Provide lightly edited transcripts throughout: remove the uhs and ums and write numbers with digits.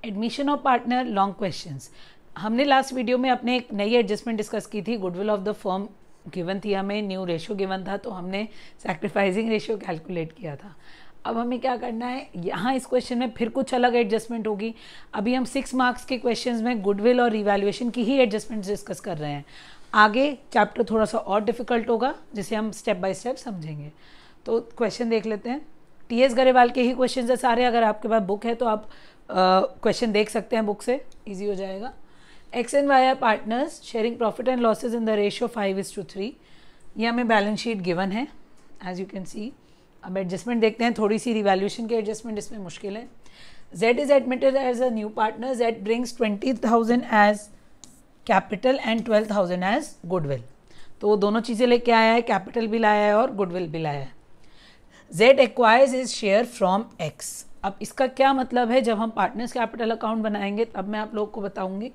Admission of partner, long questions. हमने last video में अपने एक नई एडजस्टमेंट डिस्कस की थी। Goodwill of the firm given थी हमें, न्यू रेशियो गिवन था, तो हमने सैक्रिफाइसिंग रेशियो कैलकुलेट किया था। अब हमें क्या करना है, यहाँ इस क्वेश्चन में फिर कुछ अलग एडजस्टमेंट होगी। अभी हम 6 मार्क्स के क्वेश्चंस में गुडविल और रिवैल्यूएशन की ही एडजस्टमेंट डिस्कस कर रहे हैं। आगे चैप्टर थोड़ा सा और डिफिकल्ट होगा, जिसे हम स्टेप बाय स्टेप समझेंगे। तो क्वेश्चन देख लेते हैं। टीएस गरेवाल के ही क्वेश्चन है सारे। अगर आपके पास बुक है तो आप क्वेश्चन देख सकते हैं, बुक से ईजी हो जाएगा। X and Y are partners sharing profit and losses in the ratio 5:3। ये हमें बैलेंस शीट गिवन है एज यू कैन सी। अब एडजस्टमेंट देखते हैं, थोड़ी सी रिवैल्यूएशन की एडजस्टमेंट इसमें मुश्किल है। Z is admitted as a new partner. Z brings 20,000 as capital and 12,000 as goodwill. तो वो दोनों चीज़ें लेके आया है, कैपिटल भी लाया है और गुडविल भी लाया है। Z acquires his share from X। अब इसका क्या मतलब है, जब हम पार्टनर्स कैपिटल अकाउंट बनाएंगे तब मैं आप लोग को बताऊंगी।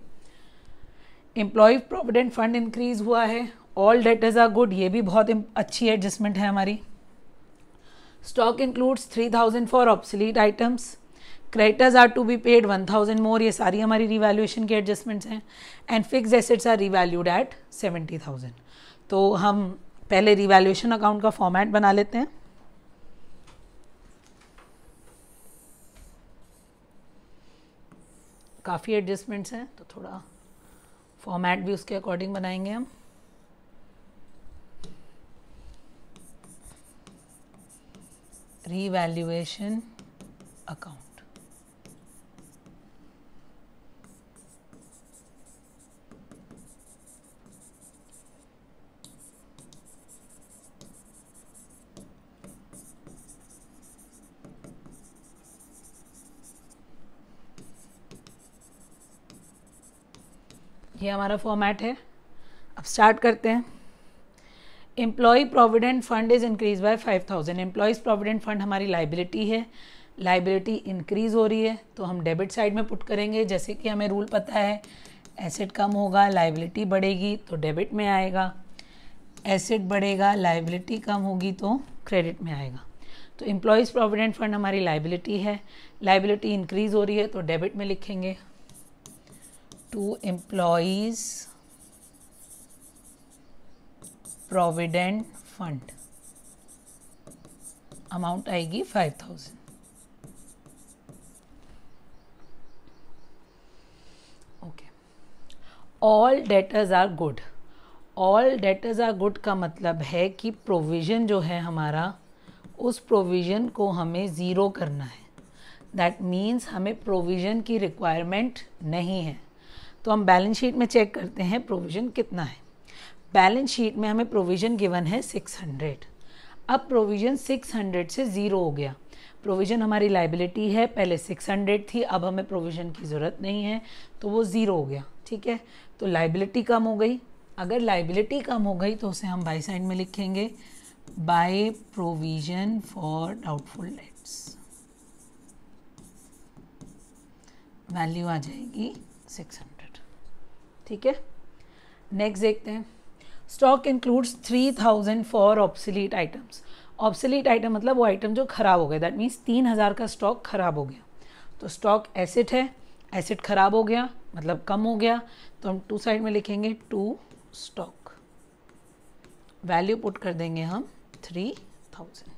एम्प्लॉय प्रोविडेंट फंड इंक्रीज हुआ है। ऑल डेटर्स आर गुड, ये भी बहुत अच्छी एडजस्टमेंट है हमारी। Stock includes 3,000 for obsolete items. Creditors are to be paid 1,000 more. ये सारी हमारी रिवैल्यूएशन की एडजस्टमेंट्स हैं। And fixed assets are revalued at 70,000। तो हम पहले रिवैल्यूएशन अकाउंट का फॉर्मेट बना लेते हैं। काफ़ी एडजस्टमेंट्स हैं तो थोड़ा फॉर्मेट भी उसके अकॉर्डिंग बनाएंगे हम। Revaluation account. ये हमारा फॉर्मेट है। अब स्टार्ट करते हैं। Employ provident fund is increase by 5,000। Employees provident fund हमारी लाइबिलिटी है। लाइबिलिटी इंक्रीज हो रही है तो हम डेबिट साइड में पुट करेंगे। जैसे कि हमें रूल पता है, एसेट कम होगा लाइबिलिटी बढ़ेगी तो डेबिट में आएगा, एसेट बढ़ेगा लाइबिलिटी कम होगी तो क्रेडिट में आएगा। तो एम्प्लॉयज़ प्रोविडेंट फंड हमारी लाइबिलिटी है, लाइबिलिटी इंक्रीज हो रही है तो डेबिट में लिखेंगे। To employees provident fund amount आएगी 5,000। Okay. All debtors are good. All debtors are good का मतलब है कि प्रोविज़न जो है हमारा, उस प्रोविज़न को हमें ज़ीरो करना है। दैट मीन्स हमें प्रोविज़न की रिक्वायरमेंट नहीं है। तो हम बैलेंस शीट में चेक करते हैं प्रोविज़न कितना है। बैलेंस शीट में हमें प्रोविज़न गिवन है 600। अब प्रोविज़न 600 से ज़ीरो हो गया। प्रोविज़न हमारी लाइबिलिटी है, पहले 600 थी, अब हमें प्रोविज़न की ज़रूरत नहीं है तो वो ज़ीरो हो गया। ठीक है, तो लाइबिलिटी कम हो गई। अगर लाइबिलिटी कम हो गई तो उसे हम बाय साइड में लिखेंगे, by provision for doubtful debts. Value आ जाएगी 600। ठीक है, नेक्स्ट देखते हैं। Stock includes 3,000 for obsolete items. Obsolete item मतलब वो आइटम जो खराब हो गए। दैट मीन्स 3,000 का स्टॉक खराब हो गया। तो स्टॉक एसेट है, एसेट खराब हो गया मतलब कम हो गया, तो हम टू साइड में लिखेंगे टू स्टॉक। वैल्यू पुट कर देंगे हम 3,000।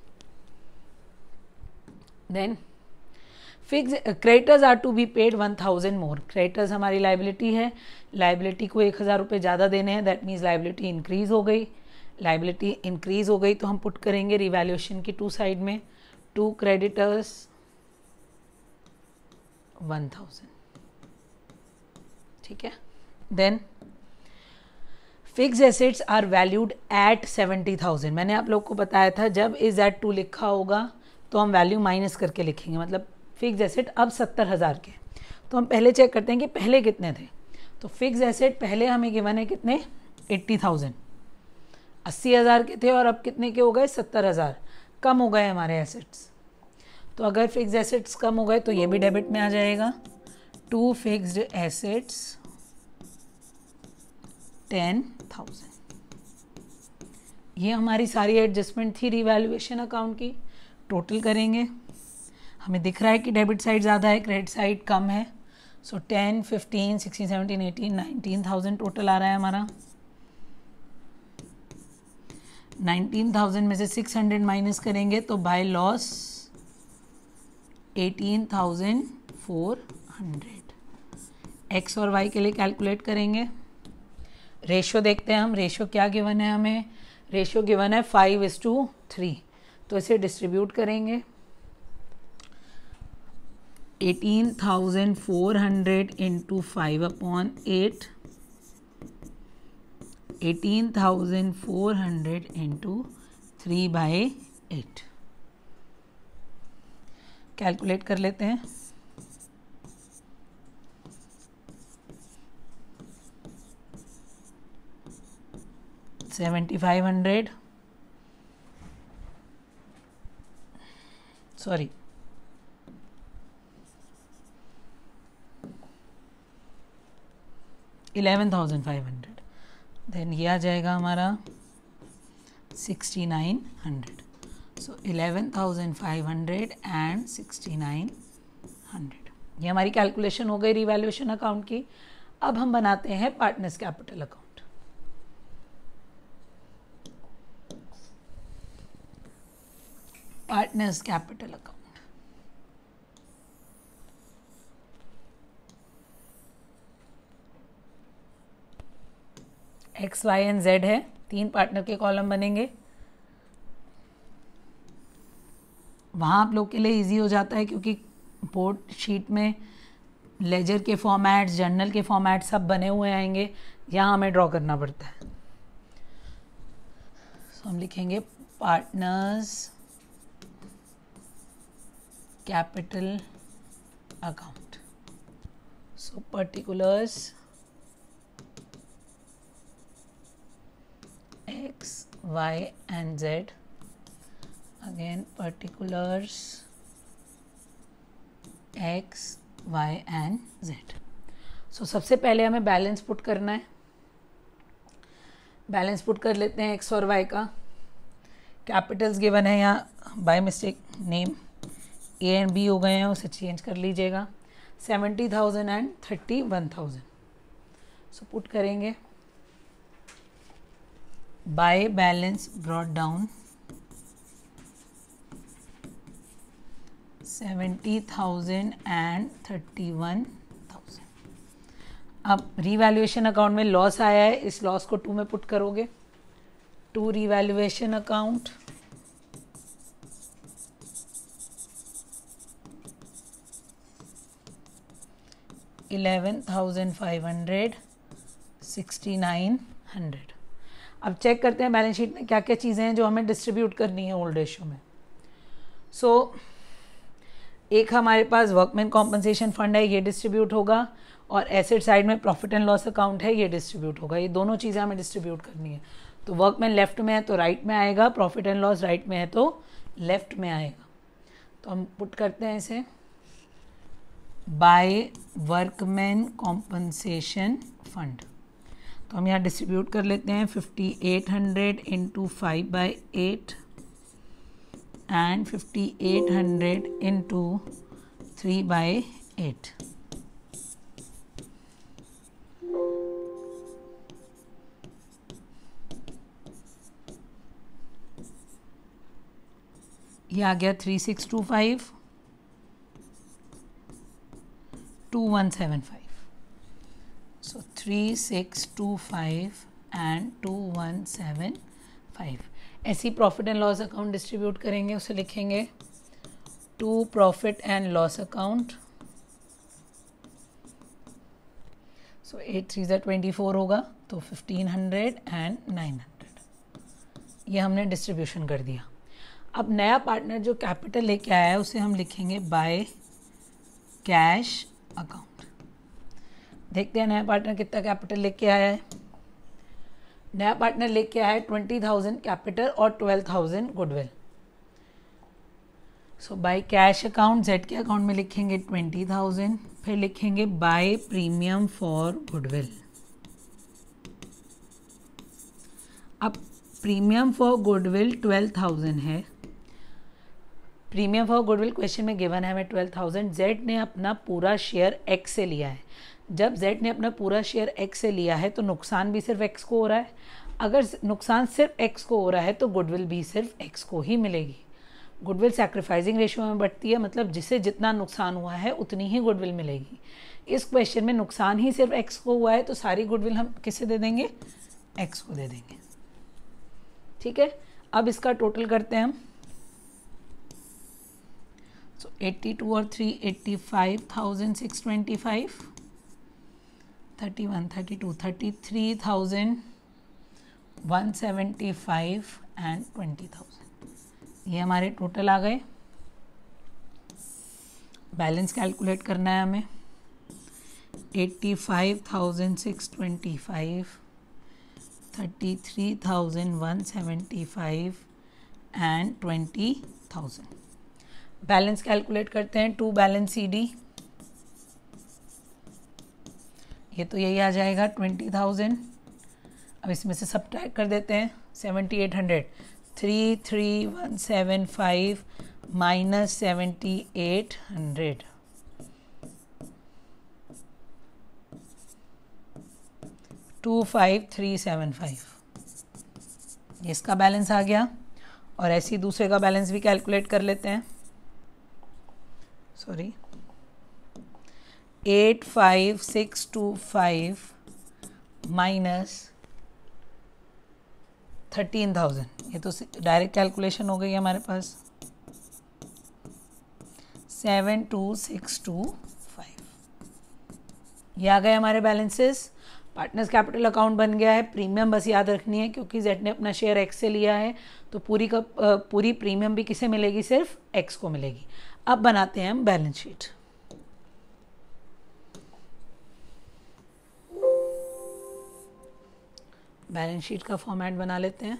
Then fix creditors are to be paid 1,000 more. Creditors हमारी लाइबिलिटी है, लाइबिलिटी को 1,000 रुपये ज़्यादा देने हैं। दैट मीन्स लाइबिलिटी इंक्रीज हो गई। लाइबिलिटी इंक्रीज हो गई तो हम पुट करेंगे रिवैल्यूएशन की टू साइड में, टू क्रेडिटर्स 1,000। ठीक है, then fix assets are valued at 70,000। मैंने आप लोग को बताया था जब इज एट टू लिखा होगा तो हम वैल्यू माइनस करके लिखेंगे, मतलब फिक्स एसेट अब 70,000 के। तो हम पहले चेक करते हैं कि पहले कितने थे। तो फिक्स एसेट पहले हमें गिवन है कितने, 80,000। 80,000 के थे और अब कितने के हो गए, 70,000। कम हो गए हमारे एसेट्स। तो अगर फिक्स एसेट्स कम हो गए तो ये भी डेबिट में आ जाएगा। To fixed assets 10,000। ये हमारी सारी एडजस्टमेंट थी रिवैल्यूएशन अकाउंट की। टोटल करेंगे, हमें दिख रहा है कि डेबिट साइड ज़्यादा है, क्रेडिट साइड कम है, सो 10, 15, 16, 17, 18, 19,000 टोटल आ रहा है हमारा। 19,000 में से 600 माइनस करेंगे तो बाय लॉस 18,400। एक्स और वाई के लिए कैलकुलेट करेंगे। रेशियो देखते हैं हम, रेशियो क्या गिवन है हमें, रेशियो गिवन है 5:3, तो इसे डिस्ट्रीब्यूट करेंगे। 18,400 इंटू 5/8, 18,400 इंटू 3/8 कैलकुलेट कर लेते हैं। $7,500 सॉरी $11,500, देन ये आ जाएगा हमारा 6,900। सो 11,500 एंड 6,900, ये हमारी कैलकुलेशन हो गई रिवैल्यूएशन अकाउंट की। अब हम बनाते हैं partners capital account. Partners capital account, X Y and Z है, 3 पार्टनर के कॉलम बनेंगे। वहाँ आप लोग के लिए इजी हो जाता है क्योंकि बोर्ड शीट में लेजर के फॉर्मेट्स, जर्नल के फॉर्मेट सब बने हुए आएंगे, यहाँ हमें ड्रॉ करना पड़ता है। तो हम लिखेंगे partners capital account. So particulars X, Y and Z, again particulars X, Y and Z। सो सबसे पहले हमें बैलेंस पुट करना है। बैलेंस पुट कर लेते हैं X और Y का। कैपिटल्स गिवन है, यहाँ by mistake name A and B हो गए हैं, उसे चेंज कर लीजिएगा। 70,000 एंड 31,000। सो पुट करेंगे by balance brought down 70,000 and 31,000। अब रिवैल्यूएशन अकाउंट में लॉस आया है, इस लॉस को 2 में पुट करोगे। 2 रिवैल्यूएशन अकाउंट, $11,500, 6,900। अब चेक करते हैं बैलेंस शीट में क्या क्या चीज़ें हैं जो हमें डिस्ट्रीब्यूट करनी है ओल्ड रेशियो में। सो एक हमारे पास वर्कमैन कॉम्पनसेशन फंड है, ये डिस्ट्रीब्यूट होगा, और एसेट साइड में प्रॉफिट एंड लॉस अकाउंट है, ये डिस्ट्रीब्यूट होगा। ये दोनों चीज़ें हमें डिस्ट्रीब्यूट करनी है। तो वर्कमैन लेफ्ट में है तो राइट में आएगा, प्रॉफिट एंड लॉस राइट में है तो लेफ्ट में आएगा। तो हम पुट करते हैं इसे बाय वर्कमैन कॉम्पनसेशन फंड। तो हम यहाँ डिस्ट्रीब्यूट कर लेते हैं 5,800 इंटू 5/8 एंड 5,800 इंटू 3/8। ये आ गया 3,625, 2,175। So 3,625 and 2,175। ऐसी profit and loss account distribute करेंगे, उसे लिखेंगे to profit and loss account. So 8 3 24 होगा, तो 1,500 एंड 900। ये हमने डिस्ट्रीब्यूशन कर दिया। अब नया पार्टनर जो कैपिटल लेके आया है उसे हम लिखेंगे बाय कैश अकाउंट। देखते हैं नया पार्टनर कितना कैपिटल लेके आया है। नया पार्टनर लेके आया है 20,000 कैपिटल और 12,000 goodwill. So by cash account Z के अकाउंट में लिखेंगे 20,000, फिर लिखेंगे बाय प्रीमियम फॉर गुडविल। अब प्रीमियम फॉर गुडविल 12,000 है, प्रीमियम फॉर गुडविल क्वेश्चन में गिवन है हमें 12,000। जेड ने अपना पूरा शेयर एक्स से लिया है। जब जेड ने अपना पूरा शेयर एक्स से लिया है तो नुकसान भी सिर्फ एक्स को हो रहा है। अगर नुकसान सिर्फ एक्स को हो रहा है तो गुडविल भी सिर्फ एक्स को ही मिलेगी। गुडविल सैक्रिफाइसिंग रेशियो में बढ़ती है, मतलब जिसे जितना नुकसान हुआ है उतनी ही गुडविल मिलेगी। इस क्वेश्चन में नुकसान ही सिर्फ एक्स को हुआ है तो सारी गुडविल हम किसे दे देंगे, एक्स को दे देंगे। ठीक है, अब इसका टोटल करते हैं हम। सो 82 और 3 85,625, 31 32 33,175 एंड 20,000, ये हमारे टोटल आ गए। बैलेंस कैलकुलेट करना है हमें। 85,625, 33,175 एंड 20,000। बैलेंस कैलकुलेट करते हैं। 2 बैलेंस CD, ये तो यही आ जाएगा 20,000। अब इसमें से सब्ट्रैक्ट कर देते हैं 7,800। 33,175 माइनस 7,800, 25,375, इसका बैलेंस आ गया। और ऐसे ही दूसरे का बैलेंस भी कैलकुलेट कर लेते हैं। सॉरी, 8,5,625 माइनस 13,000, ये तो डायरेक्ट कैलकुलेशन हो गई है हमारे पास। 7,2,625, ये आ गए हमारे बैलेंसेस। पार्टनर्स कैपिटल अकाउंट बन गया है। प्रीमियम बस याद रखनी है, क्योंकि जेड ने अपना शेयर एक्स से लिया है तो पूरी प्रीमियम भी किसे मिलेगी, सिर्फ एक्स को मिलेगी। अब बनाते हैं हम बैलेंस शीट। बैलेंस शीट का फॉर्मेट बना लेते हैं।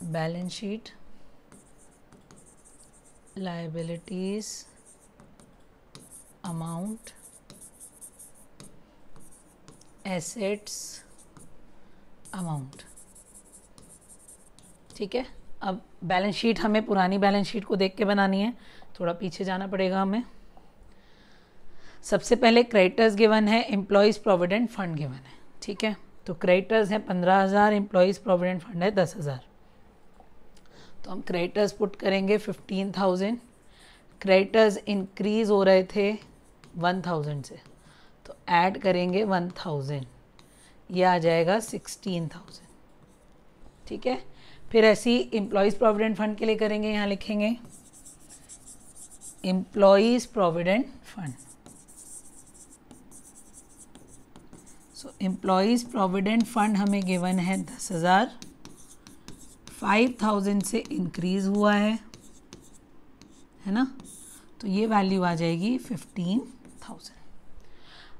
Balance sheet, liabilities, amount, assets, amount. ठीक है, अब बैलेंस शीट हमें पुरानी बैलेंस शीट को देख के बनानी है। थोड़ा पीछे जाना पड़ेगा हमें। सबसे पहले क्रेडिटर्स गिवन है, एम्प्लॉयज़ प्रोविडेंट फंड गिवन है। ठीक है, तो क्रेडिटर्स है 15,000, एम्प्लॉयज़ प्रोविडेंट फंड है 10,000। तो हम क्रेडिटर्स पुट करेंगे 15,000। क्रेडिटर्स इंक्रीज हो रहे थे 1,000 से, तो ऐड करेंगे 1,000, ये आ जाएगा 16,000। ठीक है, फिर ऐसी एम्प्लॉयज़ प्रोविडेंट फंड के लिए करेंगे। यहाँ लिखेंगे एम्प्लॉयज़ प्रोविडेंट फंड। सो एम्प्लॉयज़ प्रोविडेंट फंड हमें गिवन है 10,000, 5,000 से इंक्रीज हुआ है ना, तो ये वैल्यू आ जाएगी 15,000।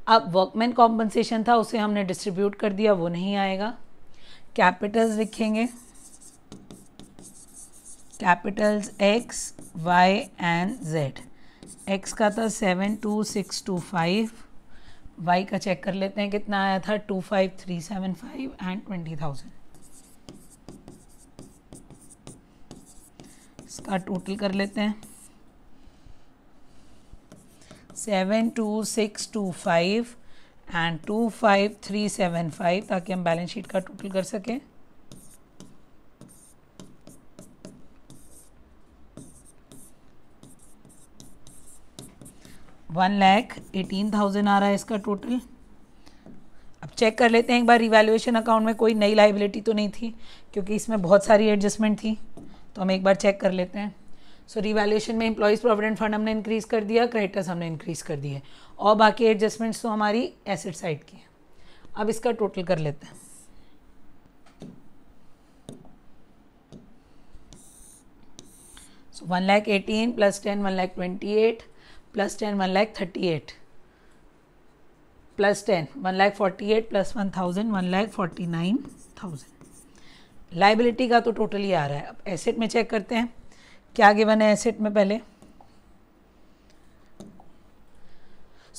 अब वर्कमैन कॉम्पनसेशन था, उसे हमने डिस्ट्रीब्यूट कर दिया, वो नहीं आएगा। कैपिटल्स लिखेंगे, capitals X, Y and Z. X का था 7,2,625, वाई का चेक कर लेते हैं कितना आया था, 25,375 एंड 20,000। इसका टोटल कर लेते हैं 7,2,625 एंड 25,375, ताकि हम बैलेंस शीट का टोटल कर सकें। $1,18,000 आ रहा है इसका टोटल। अब चेक कर लेते हैं एक बार, रिवैल्यूएशन अकाउंट में कोई नई लाइबिलिटी तो नहीं थी, क्योंकि इसमें बहुत सारी एडजस्टमेंट थी, तो हम एक बार चेक कर लेते हैं। सो रिवैल्यूएशन में एम्प्लॉयज़ प्रोविडेंट फंड हमने इंक्रीज़ कर दिया, क्रेडिटर्स हमने इंक्रीज़ कर दिए, और बाकी एडजस्टमेंट्स तो हमारी एसेट साइड की है। अब इसका टोटल कर लेते हैं। सो 1,18,000 plus 10 1,28,000 plus 10 1,38,000 plus 10 1,48,000 plus 1,000 1,49,000। Liability का तो टोटल ही आ रहा है। अब एसेट में चेक करते हैं क्या गिवन है एसेट में पहले।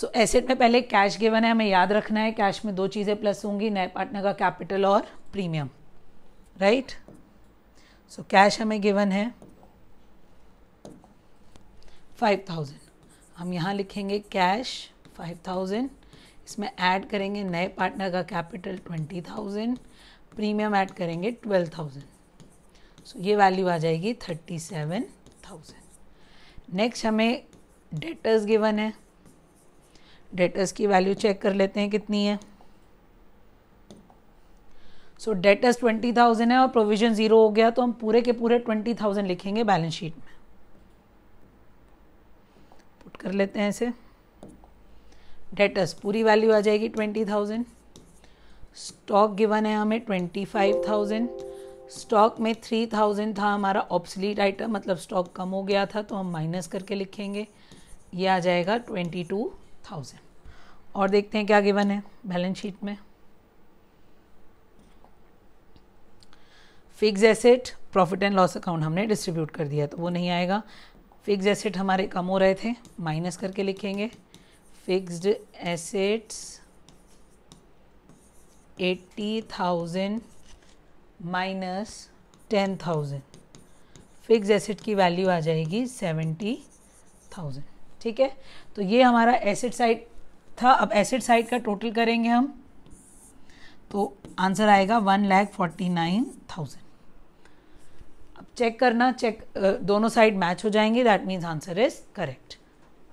सो एसेट में पहले कैश गिवन है, हमें याद रखना है कैश में दो चीज़ें प्लस होंगी, नए पार्टनर का कैपिटल और प्रीमियम, राइट। सो कैश हमें गिवन है 5000, हम यहाँ लिखेंगे कैश 5000, इसमें ऐड करेंगे नए पार्टनर का कैपिटल 20000, प्रीमियम ऐड करेंगे 12000, सो ये वैल्यू आ जाएगी 37000। नेक्स्ट हमें डेटर्स गिवन है, डेटर्स की वैल्यू चेक कर लेते हैं कितनी है। सो डेटर्स 20000 है और प्रोविजन 0 हो गया, तो हम पूरे के पूरे 20000 लिखेंगे बैलेंस शीट में। पुट कर लेते हैं इसे, डेटर्स पूरी वैल्यू आ जाएगी 20000। स्टॉक गिवन है हमें 25000, स्टॉक में 3000 था हमारा ऑब्सलीट आइटम, मतलब स्टॉक कम हो गया था, तो हम माइनस करके लिखेंगे, ये आ जाएगा 22000। और देखते हैं क्या गिवन है बैलेंस शीट में। Fix asset profit and loss account हमने डिस्ट्रीब्यूट कर दिया, तो वो नहीं आएगा। फिक्स एसेट हमारे कम हो रहे थे, माइनस करके लिखेंगे, fixed assets 80,000 minus 10,000, fix asset की वैल्यू आ जाएगी 70,000। ठीक है, तो ये हमारा एसेट साइड था। अब एसेट साइड का टोटल करेंगे हम, तो आंसर आएगा 1,49,000। अब चेक करना, दोनों साइड मैच हो जाएंगे, that means answer is correct.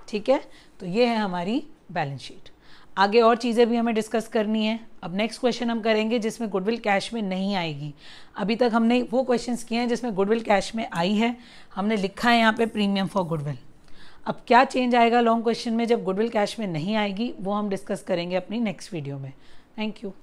ठीक है, तो ये है हमारी बैलेंस शीट। आगे और चीज़ें भी हमें डिस्कस करनी है। अब नेक्स्ट क्वेश्चन हम करेंगे जिसमें गुडविल कैश में नहीं आएगी। अभी तक हमने वो क्वेश्चंस किए हैं जिसमें गुडविल कैश में आई है, हमने लिखा है यहाँ पे प्रीमियम फॉर गुडविल। अब क्या चेंज आएगा लॉन्ग क्वेश्चन में जब गुडविल कैश में नहीं आएगी, वो हम डिस्कस करेंगे अपनी नेक्स्ट वीडियो में। Thank you.